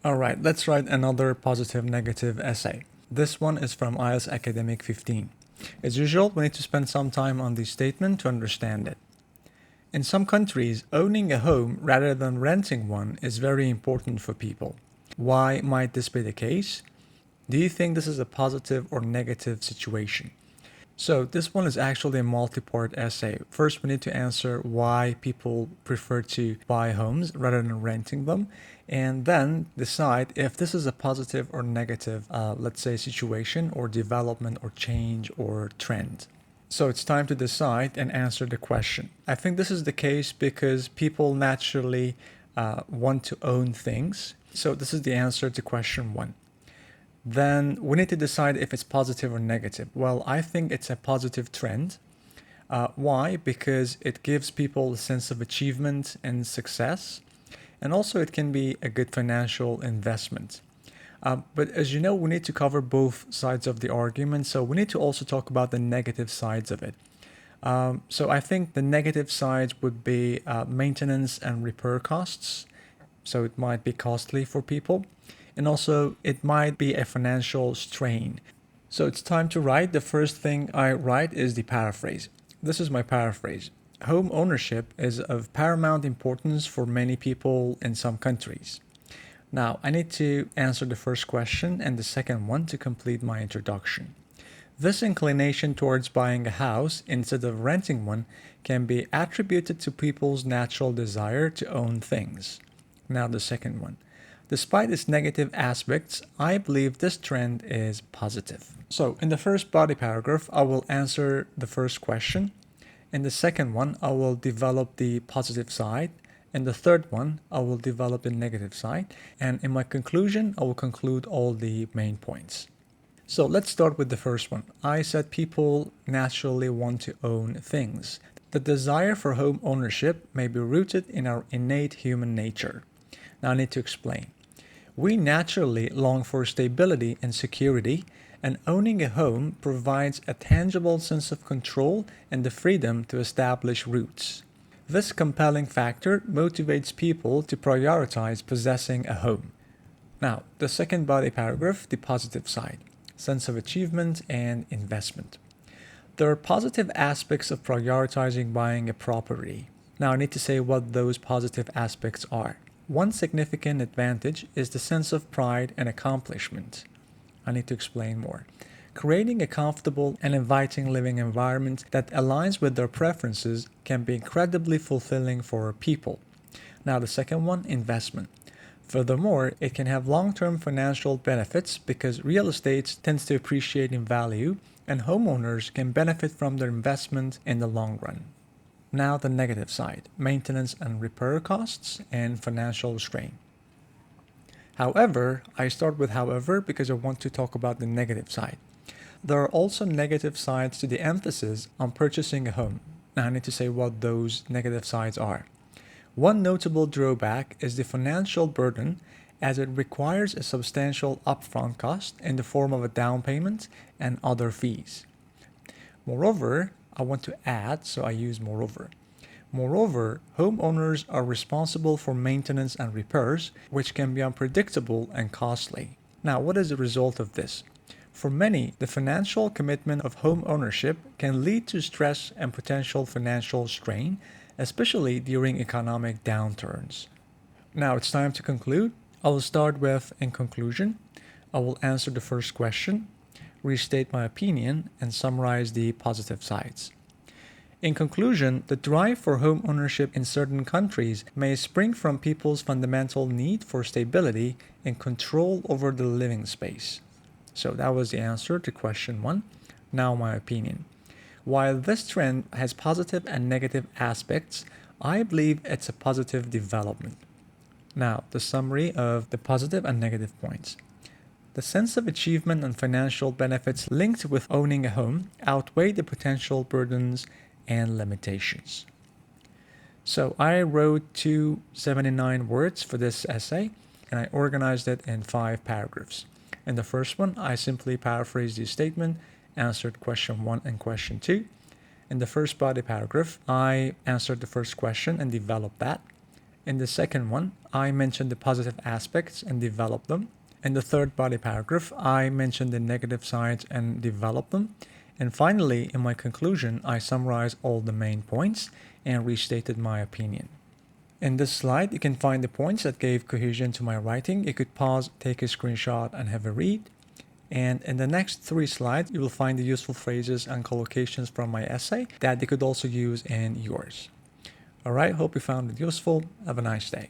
All right, let's write another positive negative essay. This one is from IELTS Academic 15. As usual, we need to spend some time on the statement to understand it. In some countries, owning a home rather than renting one is very important for people. Why might this be the case? Do you think this is a positive or negative situation? So this one is actually a multi-part essay. First, we need to answer why people prefer to buy homes rather than renting them, and then decide if this is a positive or negative, let's say, situation or development or change or trend. So it's time to decide and answer the question. I think this is the case because people naturally want to own things. So this is the answer to question one. Then we need to decide if it's positive or negative. Well, I think it's a positive trend. Why? Because it gives people a sense of achievement and success, and also it can be a good financial investment. But as you know, we need to cover both sides of the argument, so we need to also talk about the negative sides of it. So I think the negative sides would be maintenance and repair costs. So it might be costly for people. And also, it might be a financial strain. So it's time to write. The first thing I write is the paraphrase. This is my paraphrase. Home ownership is of paramount importance for many people in some countries. Now, I need to answer the first question and the second one to complete my introduction. This inclination towards buying a house instead of renting one can be attributed to people's natural desire to own things. Now, the second one. Despite its negative aspects, I believe this trend is positive. So, in the first body paragraph, I will answer the first question. In the second one, I will develop the positive side. In the third one, I will develop the negative side. And in my conclusion, I will conclude all the main points. So, let's start with the first one. I said people naturally want to own things. The desire for home ownership may be rooted in our innate human nature. Now, I need to explain. We naturally long for stability and security, and owning a home provides a tangible sense of control and the freedom to establish roots. This compelling factor motivates people to prioritize possessing a home. Now, the second body paragraph, the positive side, sense of achievement and investment. There are positive aspects of prioritizing buying a property. Now, I need to say what those positive aspects are. One significant advantage is the sense of pride and accomplishment. I need to explain more. Creating a comfortable and inviting living environment that aligns with their preferences can be incredibly fulfilling for people. Now, the second one, investment. Furthermore, it can have long-term financial benefits because real estate tends to appreciate in value, and homeowners can benefit from their investment in the long run. Now the negative side, maintenance and repair costs and financial strain. However, I start with however because I want to talk about the negative side. There are also negative sides to the emphasis on purchasing a home. Now I need to say what those negative sides are. One notable drawback is the financial burden as it requires a substantial upfront cost in the form of a down payment and other fees. Moreover, I want to add, so I use moreover. Moreover, homeowners are responsible for maintenance and repairs, which can be unpredictable and costly. Now, what is the result of this? For many, the financial commitment of home ownership can lead to stress and potential financial strain, especially during economic downturns. Now it's time to conclude. I will start with, in conclusion, I will answer the first question, restate my opinion, and summarize the positive sides. In conclusion, the drive for home ownership in certain countries may spring from people's fundamental need for stability and control over the living space. So that was the answer to question one. Now my opinion. While this trend has positive and negative aspects, I believe it's a positive development. Now, the summary of the positive and negative points. The sense of achievement and financial benefits linked with owning a home outweigh the potential burdens and limitations. So I wrote 279 words for this essay, and I organized it in 5 paragraphs. In the first one, I simply paraphrased the statement, answered question 1 and question 2. In the first body paragraph, I answered the first question and developed that. In the second one, I mentioned the positive aspects and developed them. In the third body paragraph, I mentioned the negative sides and developed them. And finally, in my conclusion, I summarized all the main points and restated my opinion. In this slide, you can find the points that gave cohesion to my writing. You could pause, take a screenshot, and have a read. And in the next 3 slides, you will find the useful phrases and collocations from my essay that you could also use in yours. Alright, hope you found it useful. Have a nice day.